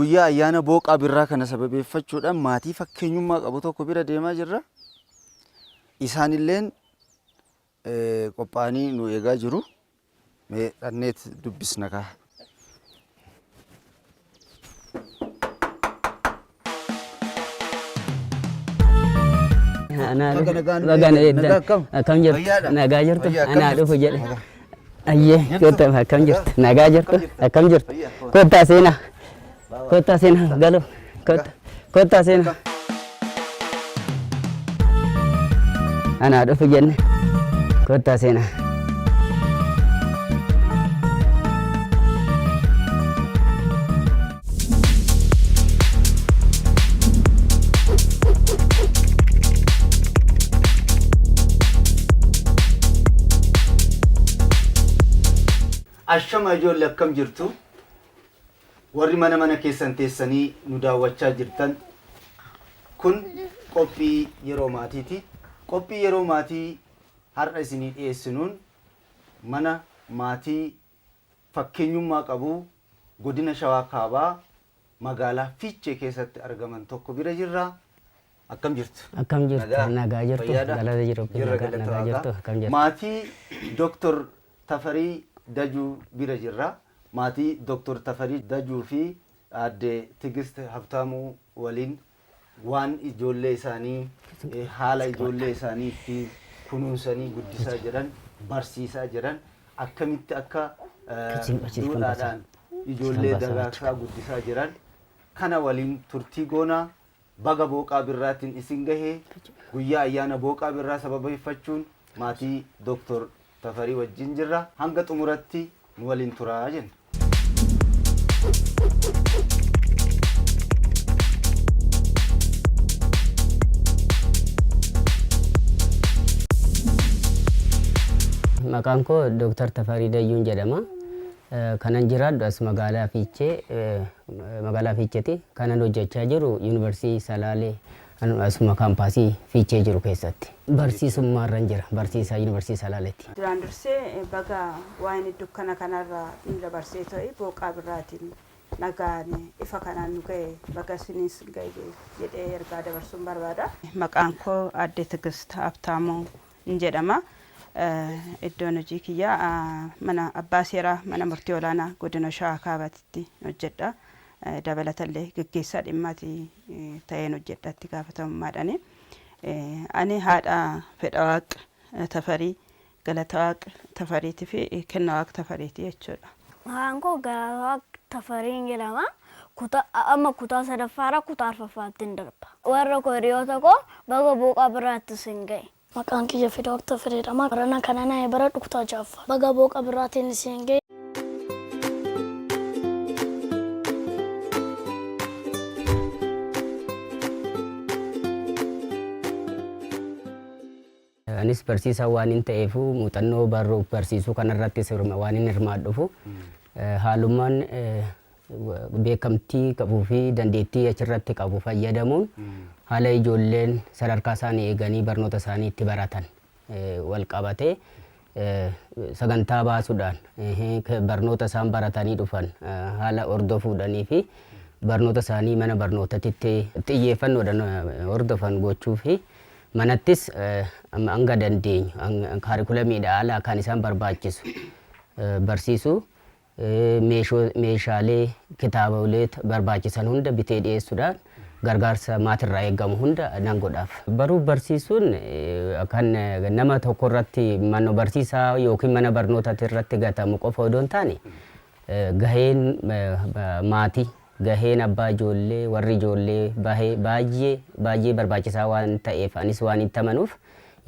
guyyaa ayyaana booqaa birraa kana sababeeffachuudhaan maatii fakkeenyummaa qabu tokko bira deemaa jirra. Isaanilleen qophaa'anii nu eegaa jiru. Mee dhanneet dubbisna kaa. Ana kam jirtu nagaa jirtu ana dhufu jedhe ayyee kottaa kam jirtu nagaa jirtu kam jirtu kottaa seenaa galo kottaa seenaa ana dhufu jenne kottaa seenaa. Ashama ijoollee akkam jirtu warri mana keessan teessanii nu daawwachaa jirtan kun qophii yeroo maatiiti. Qophii yeroo maatii har'a isinii dhiyeessinuun mana maatii fakkeenyummaa qabu godina Shawaa Kaabaa magaalaa Fiichee keessatti argaman tokko bira jirra. Akkam jirtu? Akkam jirtu? Nagaa jirtu? Galata jiru. Nagaa jirtu? Akkam jirtu? Maatii Dr. Tafarii Dajuu bira jirra. Maatii Dr. Tafarii Dajuu fi aadde Tigist Habtaamuu waliin waan ijoollee isaanii haala ijoollee isaanii fi kunuunsanii guddisaa jiran barsiisaa jiran akkamitti akka duudhaadhaan ijoollee dagaagsaa guddisaa jiran kana waliin turtii goonaa. Baga booqaa birraatiin isin gahee guyyaa ayyaana booqaa birraa sababeeffachuun maatii Dr. Tafarii wajjin jirra. Hanga xumuratti nu waliin turaa jenna. Maqaan koo Dr. Tafarii Dayyuun jedhama. Kanan jiraadhu as magaalaa Fiicheeti. Kanan hojjechaa jiru Yuunivarsiitii Salaalee asuma kaampaasii Fiichee jiru keessatti. Barsiisummaarran jira. Barsiisaa Yuunivarsiitii Salaaleetti. Duraan dursee baga waan dukkana kanarraa nu dabarsee ta'e booqaa birraatiin nagaan ifa kanaan nu ga'e baga isinis ga'e jedhee ergaa dabarsuun barbaada. Maqaan koo aadde Tigist Habtaamuu jedhama. Iddoon hojii kiyyaa mana abbaa seeraa mana murtii olaanaa godina Shawaa Kaabaatti hojjedha. Dabalatallee gaggeessaa dhimmaatii ta'een hojjedha itti gaafatamummaadhaan. Ani haadha Fedhawaaq Tafarii Galatawaaq Tafariitii fi Kennawaaq Tafariitii jechuudha. Maqaan koo Galatawaaq Tafariin jedhama. Amma kutaa sadaffaarra kutaa arfaffaatti darba. Warra koo hiriyoota koo baga booqaa birraatti isin ga'e. Maqaan kiyya Fedhawaaq Tafaridha. Barana kana na bara kutaa ja'affaa. Baga booqaa birraatiin isin ga'e. Anis barsiisaa waan hin ta'eefu muuxannoo barruuf barsiisuu kanarrattis waan hin hirmaadhuuf haalummaan beekamtii qabuu fi dandeettii achirratti qabu fayyadamuun haala ijoolleen sadarkaa isaanii eeganii barnoota isaanii itti baratan wal qabatee sagantaa baasuudhaan barnoota isaan baratanii dhufan haala hordofuudhanii fi barnoota isaanii mana barnootatti xiyyeeffannoodhaan hordofan gochuu fi manattis hanga dandeenyu kaarikulamiidha alaa kan isaan barbaachisu barsiisuu meeshaalee kitaabolee barbaachisan hunda bitee dhiyeessuudhaan gargaarsa maatirraa eegamu hunda nan godhaaf. Baruuf barsiisuun kan nama tokko irratti mana barsiisaa yookiin mana barnootaatti irratti gatamu qofa odoo hin taane gaheen maatii gaheen abbaa ijoollee warri ijoollee baay'ee barbaachisaa waan ta'eef anis waan itti amanuuf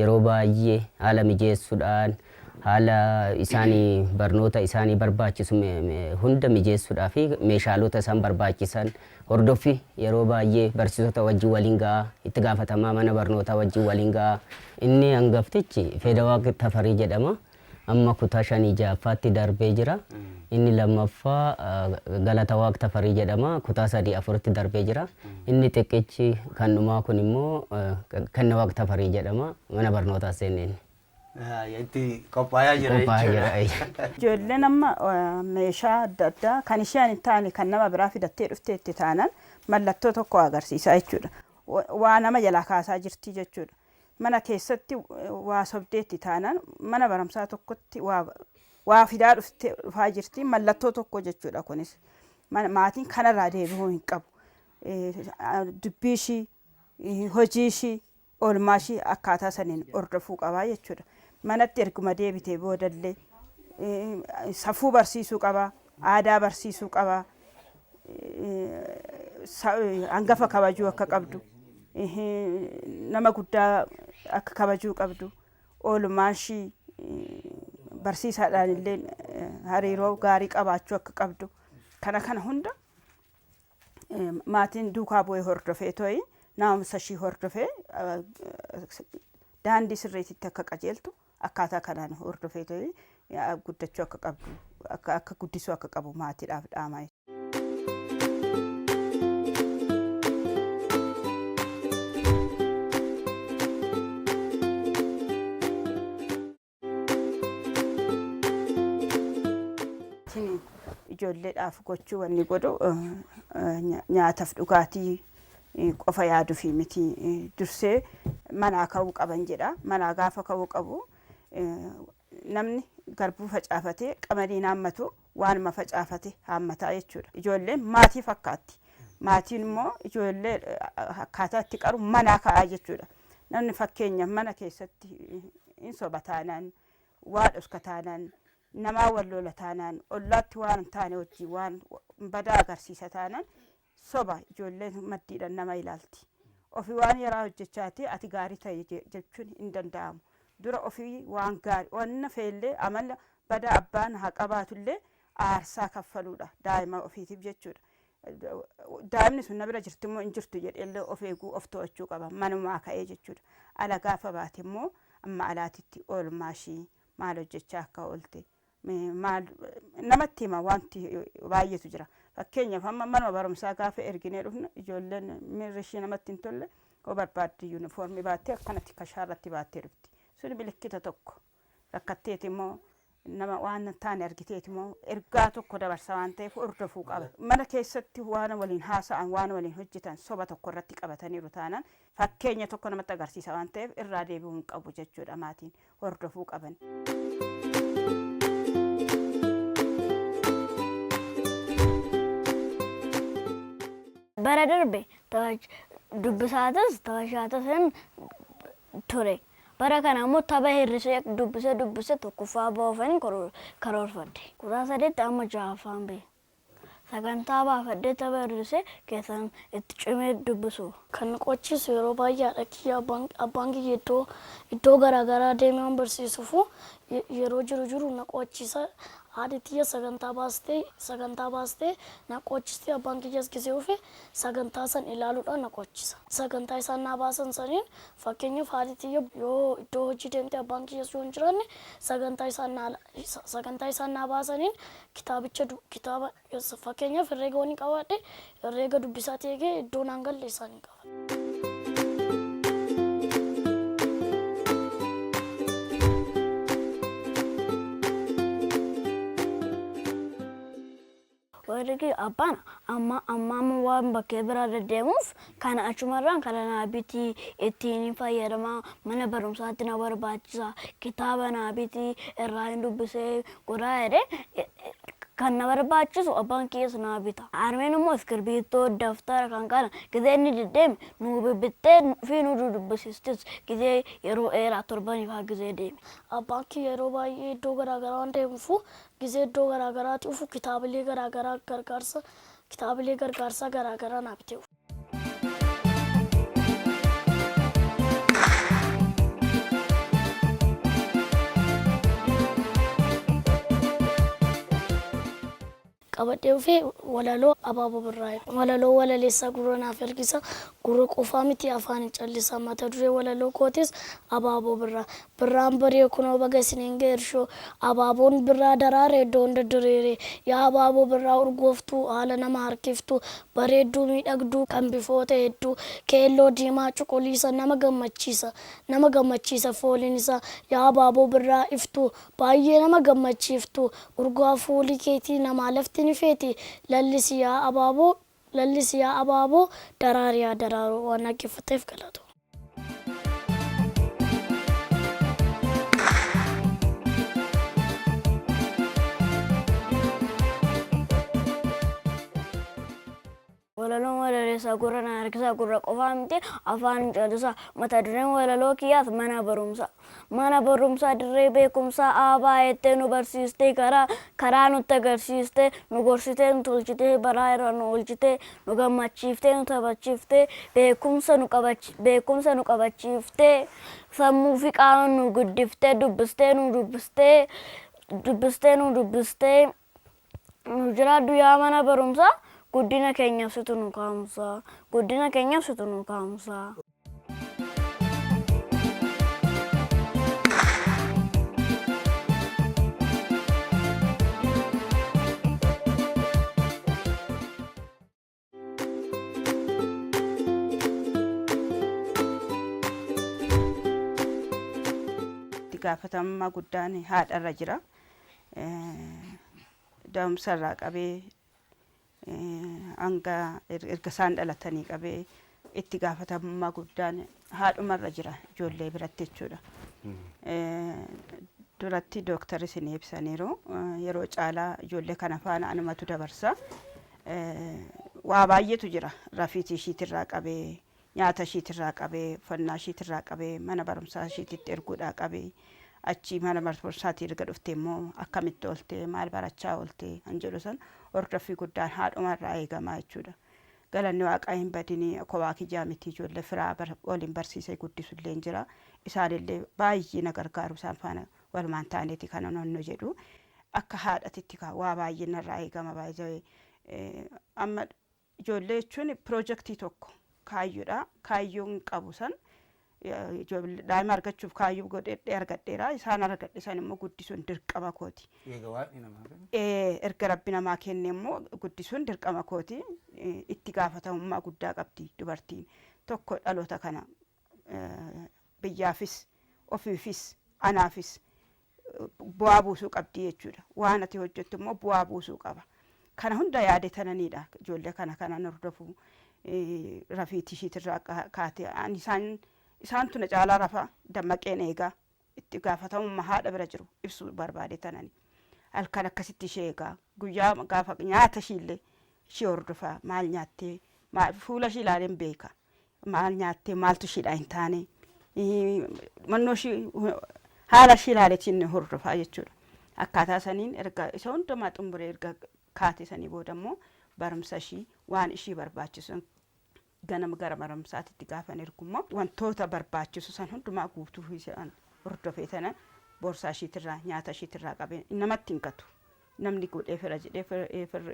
yeroo baay'ee haala mijeessuudhaan haala isaanii barnoota isaanii barbaachisu hunda mijeessuudhaa fi meeshaalota isaan barbaachisan hordoffi yeroo baay'ee barsiisota wajjin waliin ga'a itti gaafatamaa mana barnootaa wajjin waliin ga'a. Inni hangaftichi Fedhawaaq Tafarii jedhama. Amma kutaa 5 darbee jira. Inni lammaffaa Galatawaaq Tafarii jedhama. Kutaa 3 darbee jira. Inni xiqqeechi kan dhumaa kun immoo Kennawaaq Tafarii jedhama. Mana barnootaa seeneen. Itti qophaa'aa jira Qophaa'aa jechuudha. jira. Ijoolleen amma meeshaa adda addaa kan isheen hin taane kan nama biraa fidattee dhuftee itti taanan mallattoo tokko agarsiisaa jechuudha. Waa nama jalaa kaasaa jirti jechuudha. Mana keessatti waa sobdee itti taanan mana barumsaa tokkotti waa fidaa dhufaa jirti mallattoo tokko jechuudha kunis. Maatiin kanarraa deebi'uu hin qabu. Dubbii ishii, hojii ishii, oolmaa ishii akkaataa saniin hordofuu qabaa jechuudha. Manatti erguma deebitee boodallee safuu barsiisuu qabaa, aadaa barsiisuu qabaa, hangafa kabajuu akka qabdu, nama guddaa akka kabajuu qabdu, oolmaa ishii barsiisaadhaan illee hariiroo gaarii qabaachuu akka qabdu. Kana hunda maatiin duukaa bu'ee hordofee to'i naamusa ishii hordofee daandii sirriitti akka qajeeltu akkaataa kanaan hordofee to'i guddachuu akka qabdu akka guddisuu akka qabu maatiidhaaf dhaamaa. Ijoolleedhaaf gochuu wanni godhu nyaataaf dhugaatii qofa yaaduu fi miti dursee manaa ka'uu qaban jedha. Manaa gaafa ka'uu qabu namni garbuu facaafatee qamadii haammatu waanuma facaafate haammataa jechuudha. Ijoolleen maatii fakkaatti. Maatiin immoo ijoollee akkaataa itti qaru manaa ka'aa jechuudha. Namni fakkeenyaaf mana keessatti hin soba taanaan, waa dhuska taanaan, namaa wal lola taanaan, ollaatti waan hin taane wajjin waan badaa agarsiisa taanaan soba ijoolleen maddiidhaan nama ilaalti. Ofii waan yaraa hojjechaati ati gaarii ta'e jechuun hin danda'amu. Dura ofii waan gaarii wanna feellee amala badaa abbaan haa qabaatullee aarsaa kaffaluudha daa'ima ofiitiif jechuudha. Daa'imni sun na bira jirti immoo hin jirtu jedheellee of eeguu of to'achuu qaba manumaa ka'ee jechuudha. Ala gaafa baate immoo amma alaatitti oolmaa ishii maal hojjechaa akka oolte namatti hima wanti baay'eetu jira. Fakkeenyaaf amma mana barumsaa gaafa erginee dhufna ijoolleen miirri ishii namatti hin tolle hoo barbaadde yuunifoormii baattee akkanatti kashaarratti baattee dhufti. Sun milikkita tokko rakkatteeti immoo nama waan taane argiteeti immoo ergaa tokko dabarsa waan ta'eef hordofuu qaba. Mana keessatti waan waliin haasa'an waan waliin hojjetan soba tokko irratti qabataniiru taanaan fakkeenya tokko namatti agarsiisa waan ta'eef irraa deebi'uu hin qabu jechuudha maatiin hordofuu qaban. Bara darbe dubbisaatis taphashaatis hin ture. Bara kana immoo tapha hir'isee dubbise tokkoffaa baafanii karoorfadhe. Kutaa sadiitti amma ja'affaan bahe. Sagantaa baafadhee tapha hir'isee keessan itti cimee dubbisu. Kan qochiisu yeroo baay'ee haadha kiyya abbaan kiyya iddoo garaagaraa deemee barsiisuuf yeroo jiru na qochiisa. Haadhi tiyya sagantaa baastee na qochistee abbaan kiyyas gisee ofi sagantaa san ilaaluudhaan na qochisa. Sagantaa isaan na baasan saniin fakkeenyaaf haadhi tiyya yoo iddoo hojii deemte abbaan kiyyas yoo hin jiraanne sagantaa isaan na baasaniin kitaaba fakkeenyaaf herreega wani qabaadhe herreega dubbisaa ta'ee iddoo naan galle isaanii qaba. Warri abbaan amma waan bakkee biraa deddeemuuf kana achumarraan kana naabitii ittiin fayyadamaa mana barumsaatti na barbaachisa kitaaba naabitii irraa hin dubbisee godhaa jedhee kan na barbaachisu abbaan kiyyaas naa bita. Harmeen immoo iskirbiittoo daftara kan kana gizee inni deddeeme nuu bibbittee fi nu dubbisistis gizee yeroo dheeraa torbaniif haa gizee deeme. Abbaan kiyya yeroo baay'ee iddoo garaagaraa waan deemuufu gizee iddoo garaagaraatti dhufu kitaabilee gargaarsaa garaagaraa naa bitee. qabadhee dhufee walaloo abaaboo birraa walaloo walaleessaa gurra naaf ergisa gurra qofaa miti afaan hin callisa mata duree walaloo kootis abaaboo birraa birraan baree kunoo baga isiniin geershoo abaaboon birraa daraare iddoo hunda diriire yaa abaaboo birraa urgooftuu haala nama harkiftuu bareedduu miidhagduu kan bifoota hedduu keelloo diimaa cuquliisa nama gammachiisa fooliin isaa yaa abaaboo birraa iftuu baay'ee nama gammachiiftuu urgaa fuulii keetii namaa lafti ni feeti lallisi yaa abaaboo daraariyaa daraaroo waan dhaggeeffatteef galatu. Walaloo walaleessaa gurra na harkisaa gurra qofaa miti afaan hin callisaa mata dureen walaloo kiyyaas mana barumsaa dirree beekumsaa aabaa jettee nu barsiistee karaa nutti agarsiistee nu gorsitee nu tolchitee baraa irra nu oolchitee nu gammachiiftee nu taphachiiftee beekumsa nu qabachiiftee sammuu fi qaama nu guddiftee dubbistee nu jiraaddu yaa mana barumsaa. Guddina keenyaaf situ nu kaa'umsa. Itti gaafatamummaa guddaan haadharra jira. Daa'umsarraa qabee hanga erga isaan dhalatanii qabee itti gaafatamummaa guddaan haadhumarra jira ijoollee biratti jechuudha. Duratti dooktarri isin ibsaniiru yeroo caalaa ijoollee kana faana anumatu dabarsa. Waa baay'eetu jira rafiitii ishiitirraa qabee nyaata ishiitirraa qabee uffannaa ishiitirraa qabee mana barumsaa ishiititti erguudhaa qabee achi mana barumsaatii erga dhufte immoo akkamitti oolte maal barachaa oolte kan jedhu san hordoffii guddaan haadhumarraa eegamaa jechuudha. Galanni Waaqaa hin badinii kophaa kiyyaa miti ijoollee firaa waliin barsiisee guddisullee hin jira. Isaanillee baay'ee na gargaaru isaan faana walumaan taaneeti kan nonno jedhu akka haadhatitti waa baay'ee narraa eegama baay'ee. Amma ijoollee jechuun piroojeektii tokko kaayyoodha. Kaayyoon qabu san daa'ima argachuuf kaayyoo godhee argadheera. Isaan argadhisan immoo guddisuun dirqama kooti. Erga rabbi namaa kenne immoo guddisuun dirqama kooti. Itti gaafatamummaa guddaa qabdi dubartiin tokko dhaloota kana biyyaafis ofiifis anaafis bu'aa buusuu qabdi jechuudha. Waan ati hojjettu immoo bu'aa buusuu qaba. Kana hunda yaadetananiidha ijoollee kana hordofu rafiitii ishiitirraa kaatee isaan tuna caalaa rafaa dammaqeen eegaa itti gaafatamummaa haadha bira jiru ibsuu barbaadetanani. Halkan akkasitti ishee eegaa guyyaa gaafa nyaata ishiillee ishee hordofaa maal nyaattee fuula ishee ilaaleen beeka maal nyaattee maaltu isheedhaa hin taane mannoo ishee haala ishee ilaaleetiin hordofaa jechuudha. Akkaataa saniin erga isa hundumaa xumuree erga kaatee sanii booda immoo barumsa ishee waan ishee barbaachisu ganama gara barumsaatti gaafan ergummoo wantoota barbaachisu san hundumaa guutuu isaan hordofee tana boorsaa isheetirraa nyaata isheetirraa qabee namatti hin gatu. Namni godhee fira jedhee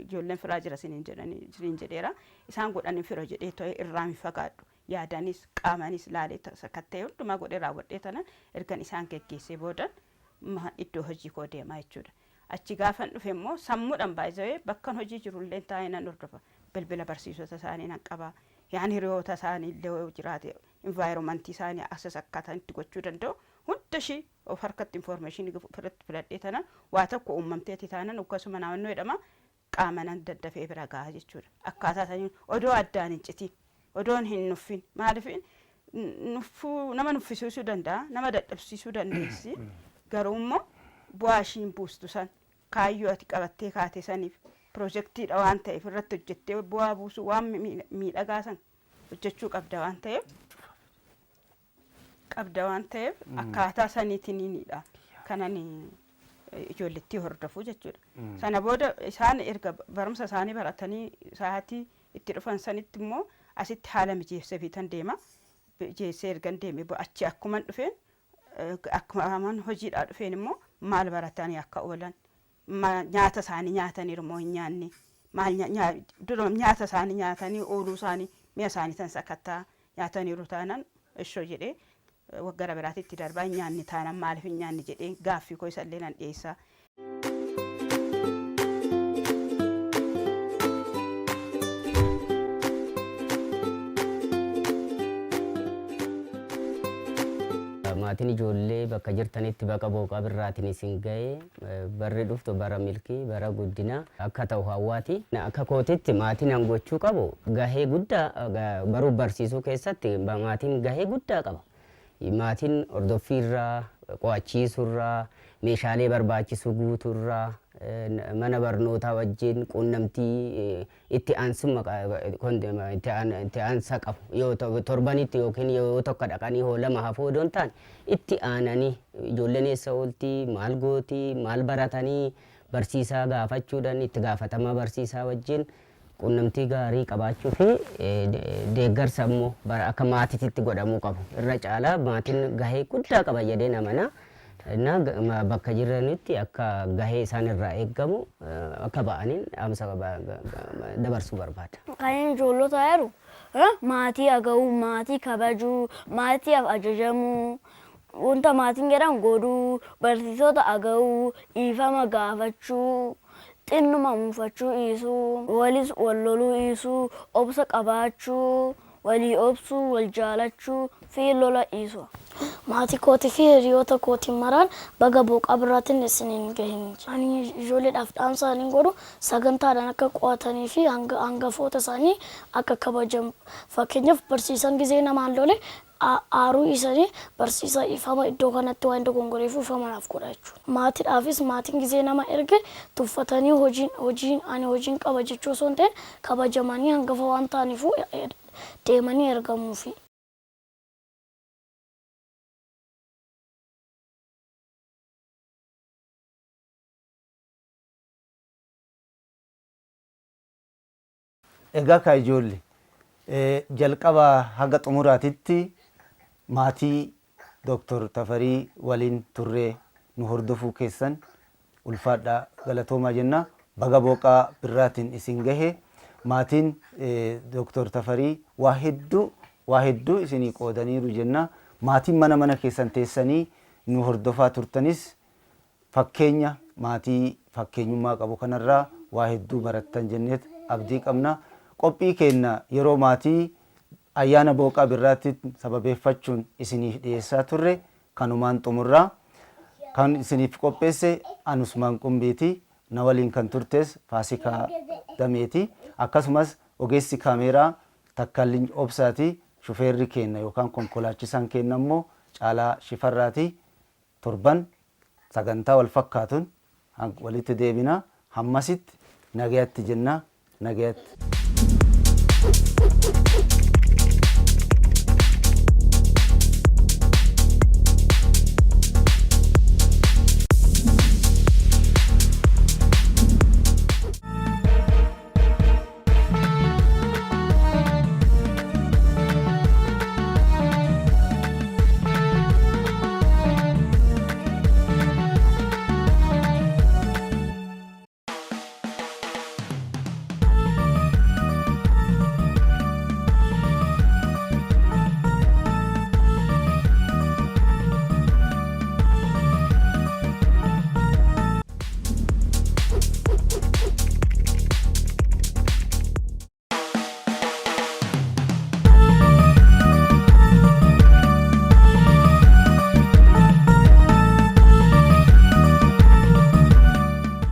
ijoolleen firaa jira isiniin jedheera. Isaan godhanii fira jedhee ta'e irraa mi fagaadhu. Yaadanis qaamanis laalee sakattee hundumaa godhee raawwadhee tana ergan isaan geggeessee booda iddoo hojii koo deemaa jechuudha. Achi gaafan dhufe immoo sammuudhaan baay'ee bakkan hojii jirullee taa'ee nan hordofa. Bilbila barsiisota isaanii nan qaba. Yaan hiriyoota isaanii illee jiraate environmentii isaanii asas akkaataa itti gochuu danda'u hunda ishee of harkatti information filadhee tana waa tokko uumamteeti taanan akkasuma naannoo jedhama qaama nan daddafee bira gahaa jechuudha. Akkaataa isaanii odoo addaan hin citiin odoon hin nuffin maaliif nama nuffisiisuu danda'a nama dadhabsiisuu dandeessi garuu immoo bu'aa ishiin buustu san kaayyoo ati qabattee kaatee saniif piroojeektiidha waan ta'eef irratti hojjettee bu'aa buusuu waan miidhagaa san hojjechuu qabda waan ta'eef akkaataa saniitiinidha kanan ijoollettii hordofuu jechuudha. Sana booda isaan erga barumsa isaanii baratanii sa'aatii itti dhufan sanitti immoo asitti haala mijeessee fiitan deema. Mijeessee ergan deeme achi akkuman dhufeen akkuma hojiidhaa dhufeen immoo maal baratanii akka oolan nyaata isaanii nyaataniiru moo hin nyaanne maal dura nyaata isaanii nyaatanii ooluu isaanii mi'a isaanii tan sakattaa nyaataniiru taanan ishoo jedhee waggara biraatitti darbaa hin nyaanne taanan maaliif hin nyaanne jedhee gaaffii koo isallee nan dhiyeessaa. Maatiin ijoollee bakka jirtanitti baqa booqaa birraatiin isin ga'ee barri dhuftu bara milkii bara guddina akka ta'u hawwaati. Akka kootitti maatiin an gochuu qabu gahee guddaa baruuf barsiisuu keessatti maatiin gahee guddaa qaba. Maatiin hordoffiirraa qo'achiisuurraa meeshaalee barbaachisu guutuurraa mana barnootaa wajjin quunnamtii itti aansa qabu yoo torbanitti yookiin yoo tokko dhaqanii hoo lama hafuu odoo hin taane itti aananii ijoolleen eessa ooltii maal gootii maal baratanii barsiisaa gaafachuudhaan itti gaafatama barsiisaa wajjin quunnamtii gaarii qabaachuu fi deeggarsa immoo akka maatiitti godhamuu qabu. Irra caalaa maatiin gahee guddaa qaba jedhee namana. Bakka jiranitti akka gahee isaan irraa eeggamu akka ba'aniin dhaamsa dabarsuu barbaada. Kan ijoollota jiru maatii aga'uu, maatii kabajuu, maatiif ajajamuu, wanta maatiin jedhan godhuu, barsiisota aga'uu, dhiifama gaafachuu, xinnuma muufachuu dhiisuu, walis wal loluu dhiisuu, obsa qabaachuu, walii obsuu, wal jaalachuu fi lola dhiisuu. Maatii kootii fi hiriyoota kootiin maraan baga booqaa birraatiin isiniin gahin. Ani ijoolleedhaaf dhaamsa ani godhu sagantaadhaan akka qo'atanii fi hangafoota isaanii akka kabajan. Fakkeenyaaf barsiisan gizee namaan lole aaruu isaanii barsiisa ifama iddoo kanatti waan dogongoreef ifama naaf godha jechuudha. Maatiidhaafis maatiin gizee nama erge tuffatanii hojiin qaba jechuu osoo hin ta'in kabajamanii hangafa waan ta'aniifuu deemanii ergamuufi. Egaa ka ijoollee jalqaba haga xumuraatitti maatii Dr. Tafarii waliin turree nu hordofuu keessan ulfaadhaa galatoomaa jenna. Baga booqaa birraatiin isin gahe maatiin Dr. Tafarii waa hedduu isinii qoodaniiru jenna. Maatiin mana keessan teessanii nu hordofaa turtanis fakkeenya maatii fakkeenyummaa qabu kanarraa waa hedduu barattan jenneet abdii qabna. Qophii keenya yeroo maatii ayyaana booqaa birraatti sababeeffachuun isiniif dhiyeessaa turre kanumaan xumurraa. Kan isiniif qopheesse Anusmaan Qumbiiti. Na waliin kan turtes Faasikaa Dameeti. Akkasumas ogeessi kaameeraa Takkaalliin Obsaati. Shufeerri keenya yookaan konkolaachisaan keenya immoo Caalaa Shifarraati. Torban sagantaa wal fakkaatuun walitti deebina. Hammasitti nagayatti jenna. Nagayatti.